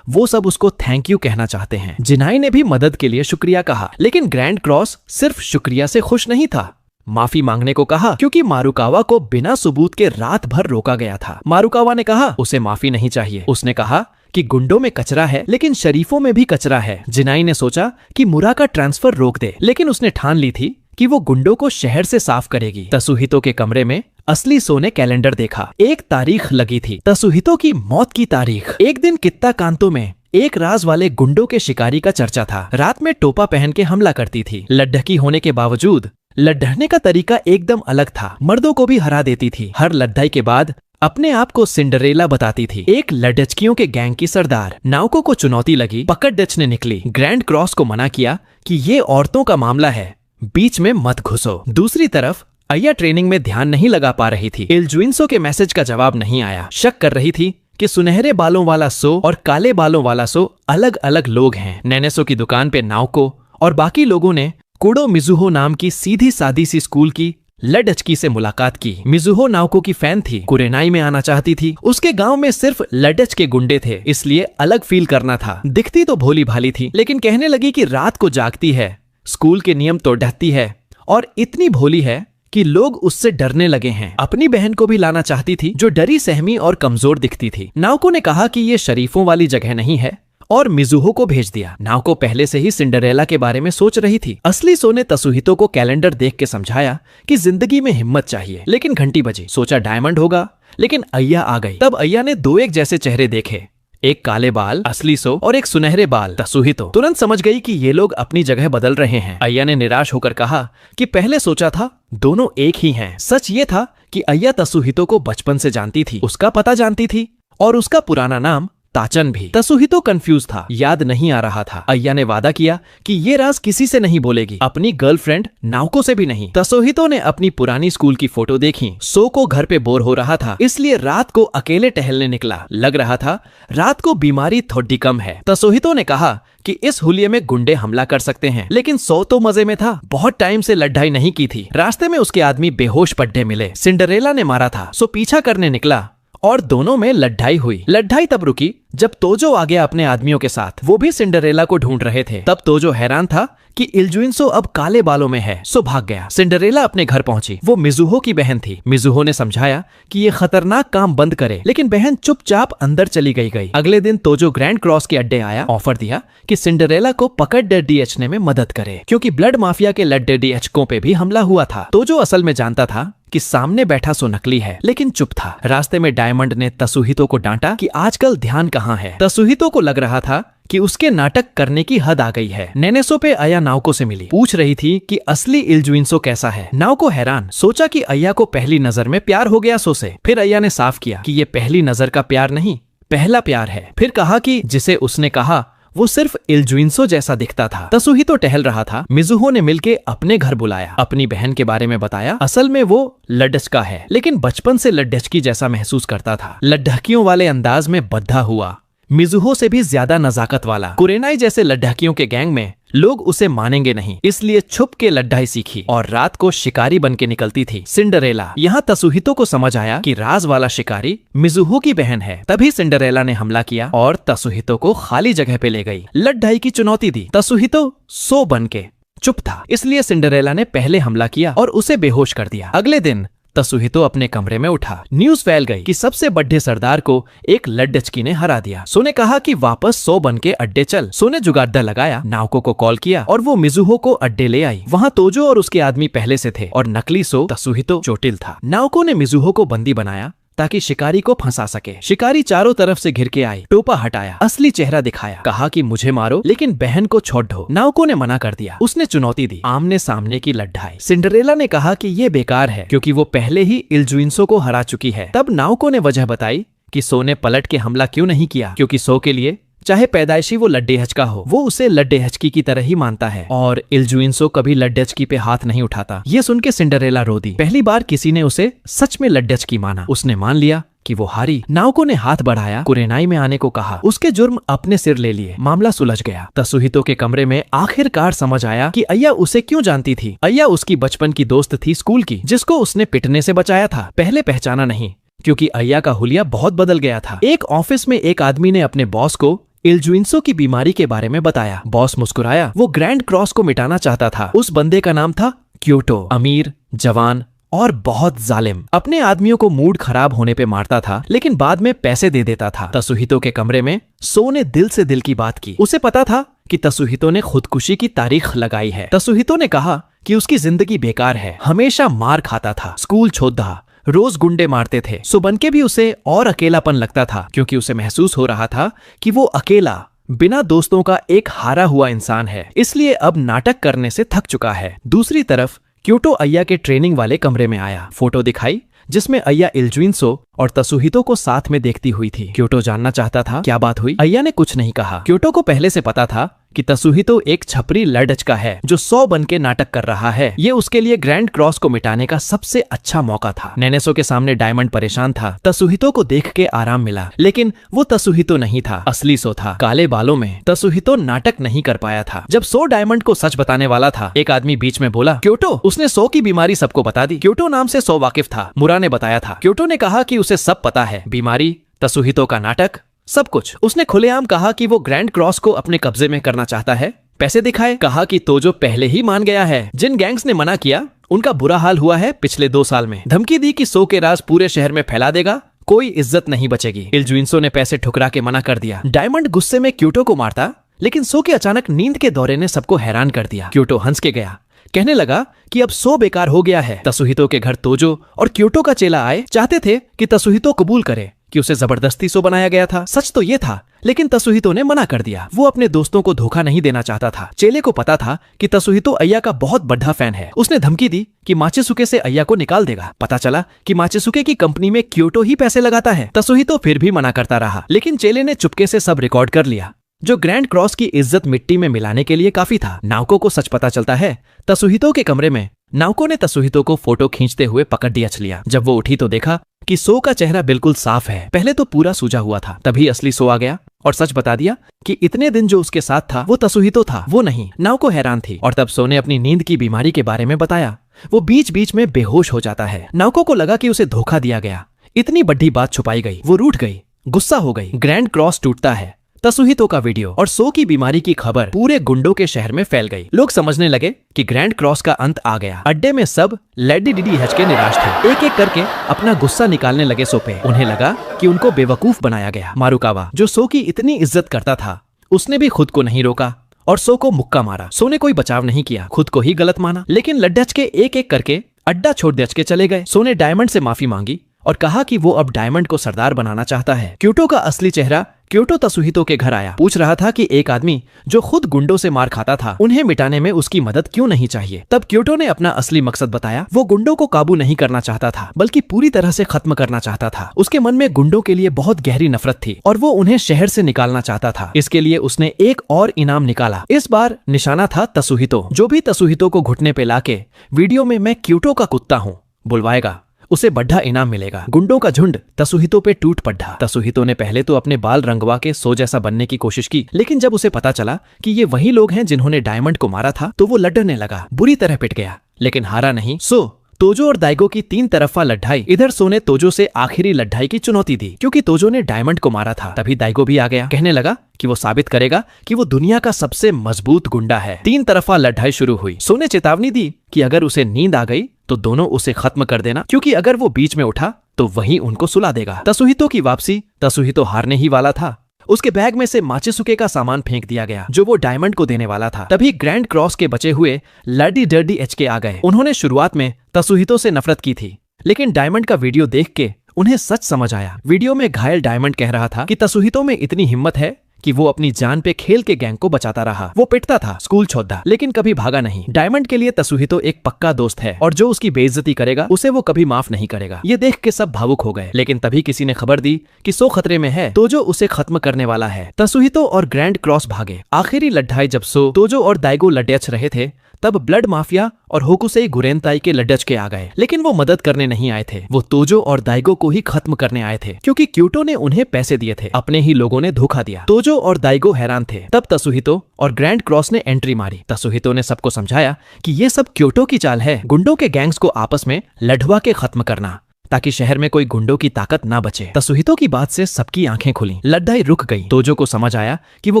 वो सब उसको थैंक यू कहना चाहते हैं। जिनाई ने भी मदद के लिए शुक्रिया कहा, लेकिन ग्रैंड क्रॉस सिर्फ शुक्रिया से खुश नहीं था। माफी मांगने को कहा क्योंकि मारुकावा को बिना सबूत के रात भर रोका गया था। मारुकावा ने कहा उसे माफी नहीं चाहिए। उसने कहा कि गुंडों में कचरा है लेकिन शरीफों में भी कचरा है। जिनाई ने सोचा कि मुरा का ट्रांसफर रोक दे, लेकिन उसने ठान ली थी कि वो गुंडों को शहर से साफ करेगी। तसुहितो के कमरे में असली सो ने कैलेंडर देखा। एक तारीख लगी थी, तसुहितो की मौत की तारीख। एक दिन कित्ताकांतो में एक राज वाले गुंडों के शिकारी का चर्चा था। रात में टोपा पहन के हमला करती थी। लड्ढकी होने के बावजूद लड्ढने का तरीका एकदम अलग था। मर्दों को भी हरा देती थी। हर लड़ाई के बाद अपने आप को सिंडरेला बताती थी। एक लड्ढकियों के गैंग की सरदार। नाउको को चुनौती लगी। पकड़ डच ने निकली। ग्रैंड क्रॉस को मना किया कि ये औरतों का मामला है, बीच में मत घुसो। दूसरी तरफ अय्या ट्रेनिंग में ध्यान नहीं लगा पा रही थी। इल्जुइंसो के मैसेज का जवाब नहीं आया। शक कर रही थी कि सुनहरे बालों वाला सो और काले बालों वाला सो अलग अलग लोग हैं। नेनेसो की दुकान पे नाउको और बाकी लोगों ने कुडो मिजुहो नाम की सीधी सादी सी स्कूल की लडचकी से मुलाकात की। मिजुहो नाउको की फैन थी। कुरेनाई में आना चाहती थी। उसके गांव में सिर्फ लडच के गुंडे थे, इसलिए अलग फील करना था। दिखती तो भोली भाली थी, लेकिन कहने लगी कि रात को जागती है, स्कूल के नियम तोड़ती है और इतनी भोली है कि लोग उससे डरने लगे हैं। अपनी बहन को भी लाना चाहती थी जो डरी सहमी और कमजोर दिखती थी। नाउको ने कहा कि ये शरीफों वाली जगह नहीं है और मिजुहो को भेज दिया। नाउको पहले से ही सिंडरेला के बारे में सोच रही थी। असली सो ने तसुहितो को कैलेंडर देख के समझाया कि जिंदगी में हिम्मत चाहिए। लेकिन घंटी बजी। सोचा डायमंड होगा, लेकिन अय्या आ गई। तब अय्या ने दो एक जैसे चेहरे देखे, एक काले बाल असली सो और एक सुनहरे बाल तसुहितो। तुरंत समझ गई कि ये लोग अपनी जगह बदल रहे हैं। अय्या ने निराश होकर कहा कि पहले सोचा था दोनों एक ही हैं। सच ये था कि अय्या तसुहितो को बचपन से जानती थी, उसका पता जानती थी और उसका पुराना नाम ताचन भी। तसुहितो कंफ्यूज था, याद नहीं आ रहा था। अय्या ने वादा किया कि ये राज किसी से नहीं बोलेगी, अपनी गर्लफ्रेंड नाउको से भी नहीं। तसुहितो ने अपनी पुरानी स्कूल की फोटो देखी। सो को घर पे बोर हो रहा था, इसलिए रात को अकेले टहलने निकला। लग रहा था रात को बीमारी थोड़ी कम है। तसुहितो ने कहा कि इस हुलिये में गुंडे हमला कर सकते हैं, लेकिन सो तो मजे में था। बहुत टाइम से लड़ाई नहीं की थी। रास्ते में उसके आदमी बेहोश पड्डे मिले। सिंडरेला ने मारा था। सो पीछा करने निकला और दोनों में लड़ाई हुई। लड़ाई तब रुकी जब तोजो आ गया अपने आदमियों के साथ। वो भी सिंडरेला को ढूंढ रहे थे। तब तोजो हैरान था कि इल्जुइंसो अब काले बालों में है, सो भाग गया। सिंडरेला अपने घर पहुंची। वो मिजुहो की बहन थी। मिजुहो ने समझाया कि ये खतरनाक काम बंद करे, लेकिन बहन चुपचाप अंदर चली गई। अगले दिन तोजो ग्रैंड क्रॉस के अड्डे आया। ऑफर दिया कि सिंडरेला को पकड़ डीएचने में मदद करे, क्योंकि ब्लड माफिया के लड्डेडीएचकों पे भी हमला हुआ था। तोजो असल में जानता था कि सामने बैठा सो नकली है, लेकिन चुप था। रास्ते में डायमंड ने तसुहितो को डांटा कि आजकल ध्यान कहाँ है। तसुहितो को लग रहा था कि उसके नाटक करने की हद आ गई है। नेनेसो पे अय्या नाउको से मिली। पूछ रही थी कि असली इल्जुइंसो कैसा है। नाउको हैरान। सोचा कि अय्या को पहली नजर में प्यार हो गया सो से। फिर अय्या ने साफ किया कि ये पहली नजर का प्यार नहीं, पहला प्यार है। फिर कहा कि जिसे उसने कहा वो सिर्फ इल्जुइंसो जैसा दिखता था। तसुहितो टहल रहा था। मिजुहो ने मिलके अपने घर बुलाया। अपनी बहन के बारे में बताया। असल में वो लड्डचका है, लेकिन बचपन से लड्डचकी जैसा महसूस करता था। लड्ढकियों वाले अंदाज में बद्धा हुआ, मिजुहो से भी ज्यादा नजाकत वाला। कुरेनाई जैसे लड्ढकियों के गैंग में लोग उसे मानेंगे नहीं, इसलिए छुप के लड्ढाई सीखी और रात को शिकारी बन के निकलती थी। सिंडरेला। यहाँ तसुहितो को समझ आया कि राज वाला शिकारी मिजुहो की बहन है। तभी सिंडरेला ने हमला किया और तसुहितो को खाली जगह पे ले गई। लड्ढाई की चुनौती दी। तसुहितो सो बन के चुप था, इसलिए सिंडरेला ने पहले हमला किया और उसे बेहोश कर दिया। अगले दिन तसुहितो अपने कमरे में उठा। न्यूज फैल गई कि सबसे बड़े सरदार को एक लड्डचकी ने हरा दिया। सो ने कहा कि वापस सो बन के अड्डे चल। सो ने जुगाड़ लगाया, नाउको को कॉल किया और वो मिजुहो को अड्डे ले आई। वहाँ तोजो और उसके आदमी पहले से थे और नकली सो तसुहितो चोटिल था। नाउको ने मिजुहो को बंदी बनाया ताकि शिकारी को फंसा सके। शिकारी चारों तरफ से घिर के आई। टोपा हटाया, असली चेहरा दिखाया, कहा कि मुझे मारो लेकिन बहन को छोड़ दो। नाउको ने मना कर दिया। उसने चुनौती दी, आमने सामने की लड़ाई। सिंडरेला ने कहा कि ये बेकार है क्योंकि वो पहले ही इल्जुइंसो को हरा चुकी है। तब नाउको ने वजह बताई कि सो ने पलट के हमला क्यों नहीं किया, क्योंकि सो के लिए चाहे पैदाइशी वो लड्डेहचका हो, वो उसे लड्डेहचकी की तरह ही मानता है और इल्जुइंसो कभी लड्डेहचकी पे हाथ नहीं उठाता। ये सुन के सिंडरेला रो दी। पहली बार किसी ने उसे सच में लड्डेहचकी माना। उसने मान लिया कि वो हारी। नाउको ने हाथ बढ़ाया, कुरेनाई में आने को कहा। उसके जुर्म अपने सिर ले लिए। मामला सुलझ गया। तसुहितो के कमरे में आखिरकार समझ आया कि अय्या उसे क्यों जानती थी। अय्या उसकी बचपन की दोस्त थी स्कूल की, जिसको उसने पिटने से बचाया था। पहले पहचाना नहीं क्योंकि अय्या का हुलिया बहुत बदल गया था। एक ऑफिस में एक आदमी ने अपने बॉस को इल्जुइंसो की बीमारी के बारे में बताया। बॉस मुस्कुराया। वो ग्रैंड क्रॉस को मिटाना चाहता था। उस बंदे का नाम था क्योटो अमीर, जवान और बहुत जालिम, अपने आदमियों को मूड खराब होने पे मारता था लेकिन बाद में पैसे दे देता था। तसुहितो के कमरे में सो ने दिल से दिल की बात की। उसे पता था कि तसुहितो ने खुदकुशी की तारीख लगाई है। तसुहितो ने कहा कि उसकी जिंदगी बेकार है, हमेशा मार खाता था, स्कूल छोड़ा, रोज गुंडे मारते थे। सो बनके भी उसे और अकेलापन लगता था क्योंकि उसे महसूस हो रहा था कि वो अकेला बिना दोस्तों का एक हारा हुआ इंसान है, इसलिए अब नाटक करने से थक चुका है। दूसरी तरफ क्योटो अय्या के ट्रेनिंग वाले कमरे में आया। फोटो दिखाई जिसमें अय्या इल्जुइंसो और तसुहितो को साथ में देखती हुई थी। क्योटो जानना चाहता था क्या बात हुई। अय्या ने कुछ नहीं कहा। क्योटो को पहले से पता था कि तसुहितो एक छपरी लड़च का है जो 100 बन के नाटक कर रहा है। ये उसके लिए ग्रैंड क्रॉस को मिटाने का सबसे अच्छा मौका था। नेनेसो के सामने डायमंड परेशान था। तसुहितो को देख के आराम मिला, लेकिन वो तसुहितो नहीं था, असली सो था। काले बालों में तसुहितो नाटक नहीं कर पाया था। जब सो डायमंड को सच बताने वाला था, एक आदमी बीच में बोला, क्योटो, उसने सो की बीमारी सबको बता दी। क्योटो नाम से सो वाकिफ था, मुरा ने बताया था। क्योटो ने कहा कि उसे सब पता है, बीमारी, तसुहितो का नाटक, सब कुछ। उसने खुलेआम कहा कि वो ग्रैंड क्रॉस को अपने कब्जे में करना चाहता है। पैसे दिखाए। कहा कि तोजो पहले ही मान गया है। जिन गैंग्स ने मना किया उनका बुरा हाल हुआ है पिछले 2 साल में। धमकी दी कि सो के राज पूरे शहर में फैला देगा, कोई इज्जत नहीं बचेगी। इल्जुइंसो ने पैसे ठुकरा के मना कर दिया। डायमंड गुस्से में क्योटो को मारता, लेकिन सो के अचानक नींद के दौरे ने सबको हैरान कर दिया। क्योटो हंस के गया, कहने लगा कि अब सो बेकार हो गया है। तसुहितो के घर तोजो और क्योटो का चेला आए, चाहते थे कि तसुहितो कबूल करे कि उसे जबरदस्ती सो बनाया गया था। सच तो ये था, लेकिन तसुहितो ने मना कर दिया। वो अपने दोस्तों को धोखा नहीं देना चाहता था। चेले को पता था कि तसुहितो अय्या का बहुत बड़ा फैन है। उसने धमकी दी कि माचिसुके से अय्या को निकाल देगा। पता चला कि माचिसुके की कंपनी में क्योटो ही पैसे लगाता है। तसुहितो फिर भी मना करता रहा, लेकिन चेले ने चुपके से सब रिकॉर्ड कर लिया, जो ग्रैंड क्रॉस की इज्जत मिट्टी में मिलाने के लिए काफी था। नाओको को सच पता चलता है। तसुहितो के कमरे में नाओको ने तसुहितो को फोटो खींचते हुए पकड़ लिया। जब वो उठी तो देखा कि सो का चेहरा बिल्कुल साफ है। पहले तो पूरा सूजा हुआ था, तभी असली सो आ गया और सच बता दिया कि इतने दिन जो उसके साथ था वो तसुहितो था, वो नहीं। नाओको हैरान थी और तब सो ने अपनी नींद की बीमारी के बारे में बताया। वो बीच बीच में बेहोश हो जाता है। नाओको को लगा कि उसे धोखा दिया गया, इतनी बड़ी बात छुपाई गई। वो रूठ गई, गुस्सा हो गई। ग्रैंड क्रॉस टूटता है। तसुहितो का वीडियो और सो की बीमारी की खबर पूरे गुंडों के शहर में फैल गई। लोग समझने लगे कि ग्रैंड क्रॉस का अंत आ गया। अड्डे में सब लेडी डीडी हच के निराश थे। एक एक करके अपना गुस्सा निकालने लगे सो पे। उन्हें लगा कि उनको बेवकूफ बनाया गया। मारुकावा, जो सो की इतनी इज्जत करता था, उसने भी खुद को नहीं रोका और सो को मुक्का मारा। सो ने कोई बचाव नहीं किया, खुद को ही गलत माना। लेकिन लड्डच के एक एक करके अड्डा छोड़ दच के चले गए। सो ने डायमंड से माफी मांगी और कहा कि वो अब डायमंड को सरदार बनाना चाहता है। क्योटो का असली चेहरा क्योटो तसुहितो के घर आया, पूछ रहा था कि एक आदमी जो खुद गुंडों से मार खाता था, उन्हें मिटाने में उसकी मदद क्यों नहीं चाहिए। तब क्योटो ने अपना असली मकसद बताया। वो गुंडों को काबू नहीं करना चाहता था, बल्कि पूरी तरह से खत्म करना चाहता था। उसके मन में गुंडों के लिए बहुत गहरी नफरत थी और वो उन्हें शहर से निकालना चाहता था। इसके लिए उसने एक और इनाम निकाला। इस बार निशाना था तसुहितो। जो भी तसुहितो को घुटने पे लाके वीडियो में मैं क्योटो का कुत्ता हूँ बुलवाएगा, उसे बड़ा इनाम मिलेगा। गुंडों का झुंड तसुहितो पे टूट पड़ा। तसुहितो ने पहले तो अपने बाल रंगवा के सो जैसा बनने की कोशिश की, लेकिन जब उसे पता चला कि ये वही लोग हैं जिन्होंने डायमंड को मारा था, तो वो लड़ने लगा। बुरी तरह पिट गया, लेकिन हारा नहीं। सो तोजो और दाइगो की 3 तरफा लड़ाई। इधर सो ने तोजो से आखिरी लड़ाई की चुनौती दी, क्योंकि तोजो ने डायमंड को मारा था। तभी दाइगो भी आ गया, कहने लगा कि वो साबित करेगा कि वो दुनिया का सबसे मजबूत गुंडा है। 3 तरफा लड़ाई शुरू हुई। सो ने चेतावनी दी कि अगर उसे नींद आ गई तो दोनों उसे खत्म कर देना, क्योंकि अगर वो बीच में उठा तो वही उनको सुला देगा। तसुहितो की वापसी। तसुहितो हारने ही वाला था। उसके बैग में से माचिसुके का सामान फेंक दिया गया, जो वो डायमंड को देने वाला था। तभी ग्रैंड क्रॉस के बचे हुए लडी डर्डी एचके आ गए। उन्होंने शुरुआत में तसुहितो से नफरत की थी, लेकिन डायमंड का वीडियो देख के उन्हें सच समझ आया। वीडियो में घायल डायमंड कह रहा था कि तसुहितो में इतनी हिम्मत है कि वो अपनी जान पे खेल के गैंग को बचाता रहा। वो पिटता था, स्कूल छोड़ा, लेकिन कभी भागा नहीं। डायमंड के लिए तसुहितो एक पक्का दोस्त है और जो उसकी बेइज्जती करेगा उसे वो कभी माफ नहीं करेगा। ये देख के सब भावुक हो गए, लेकिन तभी किसी ने खबर दी कि सो खतरे में है, तोजो उसे खत्म करने वाला है। तसुहितो और ग्रैंड क्रॉस भागे। आखिरी लड़ाई जब सो, तोजो और दाइगो लड़च रहे थे, तब ब्लड माफिया और होकुसेई गुरेनताई के लड्डच के आ गए, लेकिन वो मदद करने नहीं आए थे। वो तोजो और दाइगो को ही खत्म करने आए थे, क्योंकि क्योटो ने उन्हें पैसे दिए थे। अपने ही लोगों ने धोखा दिया। तोजो और दाइगो हैरान थे। तब तसुहितो और ग्रैंड क्रॉस ने एंट्री मारी। तसुहितो ने सबको समझाया कि ये सब क्योटो की चाल है, गुंडों के गैंग्स को आपस में लड़वा के खत्म करना, ताकि शहर में कोई गुंडों की ताकत ना बचे। तसुहितो की बात से सबकी आंखें खुली। लड़ाई रुक गई। तोजो को समझ आया कि वो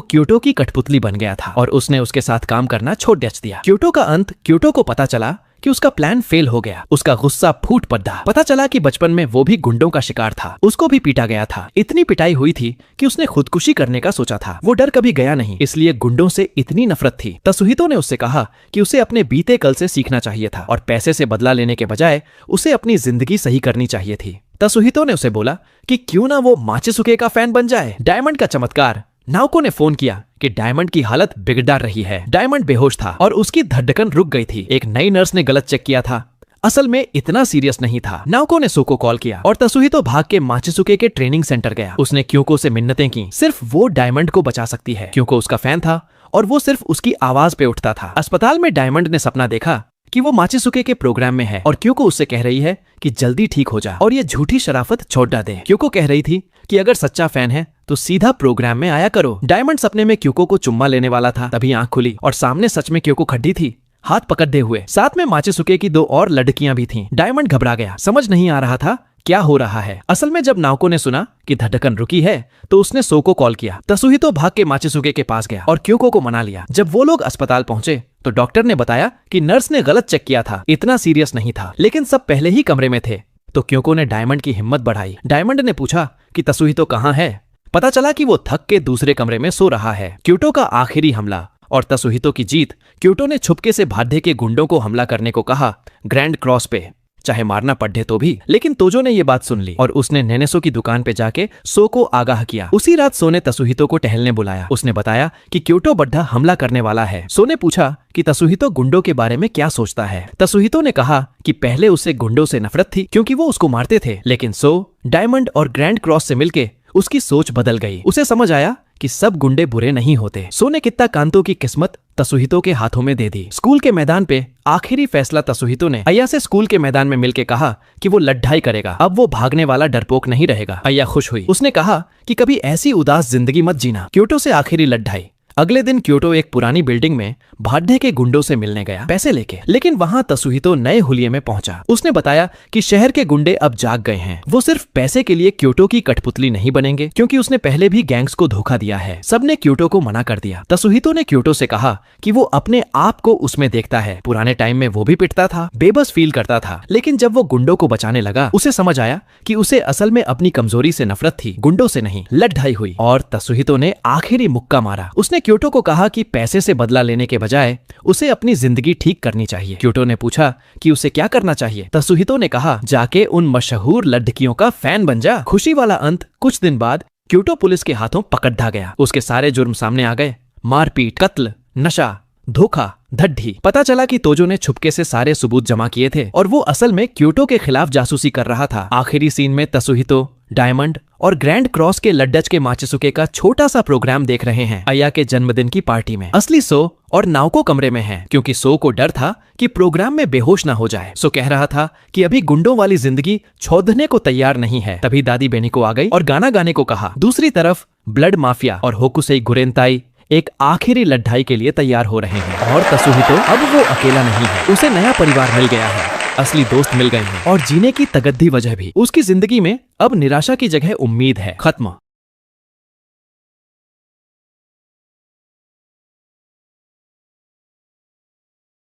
क्योटो की कठपुतली बन गया था और उसने उसके साथ काम करना छोड़ दिया। क्योटो का अंत। क्योटो को पता चला कि उसका प्लान फेल हो गया। उसका गुस्सा फूट पड़ा। पता चला कि बचपन में वो भी गुंडों का शिकार था, उसको भी पीटा गया था। इतनी पिटाई हुई थी कि उसने खुदकुशी करने का सोचा था। वो डर कभी गया नहीं, इसलिए गुंडों से इतनी नफरत थी। तसुहितो ने उससे कहा कि उसे अपने बीते कल से सीखना चाहिए था और पैसे से बदला लेने के बजाय उसे अपनी जिंदगी सही करनी चाहिए थी। तसुहितो ने उसे बोला कि क्यों ना वो माचिसुके का फैन बन जाए। डायमंड का चमत्कार। नाओको ने फोन किया कि डायमंड की हालत बिगड़ रही है। डायमंड बेहोश था और उसकी धड़कन रुक गई थी। एक नई नर्स ने गलत चेक किया था, असल में इतना सीरियस नहीं था। नाओको ने सो को कॉल किया और तसुहितो भाग के माचिसुके के ट्रेनिंग सेंटर गया। उसने क्योको से मिन्नतें की, सिर्फ वो डायमंड को बचा सकती है। क्योको उसका फैन था और वो सिर्फ उसकी आवाज पे उठता था। अस्पताल में डायमंड ने सपना देखा कि वो माचिसुके के प्रोग्राम में है और क्योको उससे कह रही है कि जल्दी ठीक हो जा और ये झूठी शराफत छोड़ दे। क्योको कह रही थी कि अगर सच्चा फैन है तो सीधा प्रोग्राम में आया करो। डायमंड सपने में क्योको को चुम्मा लेने वाला था, तभी आंख खुली और सामने सच में क्योको खड़ी थी, हाथ पकड़े हुए। साथ में माचिसुके की 2 और लड़कियां भी थीं। डायमंड घबरा गया, समझ नहीं आ रहा था क्या हो रहा है। असल में जब नाओको ने सुना कि धड़कन रुकी है तो उसने सो को कॉल किया। तसुहितो भाग के माचिसुके के पास गया और क्योको को मना लिया। जब वो लोग अस्पताल पहुंचे तो डॉक्टर ने बताया कि नर्स ने गलत चेक किया था, इतना सीरियस नहीं था, लेकिन सब पहले ही कमरे में थे। तो क्योको ने डायमंड की हिम्मत बढ़ाई। डायमंड ने पूछा कि तसुहितो कहाँ है। पता चला कि वो थक के दूसरे कमरे में सो रहा है। क्योटो का आखिरी हमला और तसुहितो की जीत। क्योटो ने छुपके से भाड्य के गुंडों को हमला करने को कहा, ग्रैंड क्रॉस पे, चाहे मारना पड़े तो भी। लेकिन तोजो ने ये बात सुन ली और उसने नेनेसो की दुकान पे जाके सो को आगाह किया। उसी रात सो ने तसुहितो को टहलने बुलाया। उसने बताया कि क्योटो बड्ढा हमला करने वाला है। सो ने पूछा कि तसुहितो गुंडों के बारे में क्या सोचता है। तसुहितो ने कहा कि पहले उसे गुंडों से नफरत थी क्योंकि वो उसको मारते थे, लेकिन सो, डायमंड और ग्रैंड क्रॉस से मिलके उसकी सोच बदल गई। उसे समझ आया कि सब गुंडे बुरे नहीं होते। सो ने कित्ता कांतो की किस्मत तसुहितो के हाथों में दे दी। स्कूल के मैदान पे आखिरी फैसला तसुहितो ने अय्या से स्कूल के मैदान में मिलके कहा कि वो लड़ाई करेगा। अब वो भागने वाला डरपोक नहीं रहेगा। अय्या खुश हुई। उसने कहा कि कभी ऐसी उदास जिंदगी मत जीना। क्योटो से आखिरी लड़ाई। अगले दिन क्योटो एक पुरानी बिल्डिंग में भाड्य के गुंडों से मिलने गया, पैसे लेके। लेकिन वहां तसुहितो नए हुलिये में पहुंचा। उसने बताया कि शहर के गुंडे अब जाग गए हैं। वो सिर्फ पैसे के लिए क्योटो की कठपुतली नहीं बनेंगे, क्योंकि उसने पहले भी गैंग्स को धोखा दिया है। सबने क्योटो को मना कर दिया। तसुहितो ने क्योटो से कहा कि वो अपने आप को उसमें देखता है। पुराने टाइम में वो भी पिटता था, बेबस फील करता था, लेकिन जब वो गुंडों को बचाने लगा उसे समझ आया कि उसे असल में अपनी कमजोरी से नफरत थी, गुंडों से नहीं। लड़ाई हुई और तसुहितो ने आखिरी मुक्का मारा। उसने क्योटो को कहा कि पैसे से बदला लेने के बजाय उसे अपनी जिंदगी ठीक करनी चाहिए। क्योटो ने पूछा कि उसे क्या करना चाहिए। तसुहितो ने कहा, जाके उन मशहूर लड़कियों का फैन बन जा। खुशी वाला अंत। कुछ दिन बाद क्योटो पुलिस के हाथों पकड़ा गया। उसके सारे जुर्म सामने आ गए, मारपीट, कत्ल, नशा, धोखा, ढड्ढी। पता चला कि तोजो ने छुपके से सारे सबूत जमा किए थे और वो असल में क्योटो के खिलाफ जासूसी कर रहा था। आखिरी सीन में तसुहितो, डायमंड और ग्रैंड क्रॉस के लड्डच के माचिसुके का छोटा सा प्रोग्राम देख रहे हैं अय्या के जन्मदिन की पार्टी में। असली सो और नाओको कमरे में है, क्योंकि सो को डर था कि प्रोग्राम में बेहोश ना हो जाए। सो कह रहा था कि अभी गुंडों वाली जिंदगी छोड़ने को तैयार नहीं है। तभी दादी बेनिको आ गई और गाना गाने को कहा। दूसरी तरफ ब्लड माफिया और होकुसेई गुरेंताई एक आखिरी लड़ाई के लिए तैयार हो रहे हैं और तसुहितो अब वो अकेला नहीं है। उसे नया परिवार मिल गया है, असली दोस्त मिल गए हैं और जीने की तगद्दी वजह भी। उसकी जिंदगी में अब निराशा की जगह उम्मीद है। खत्म।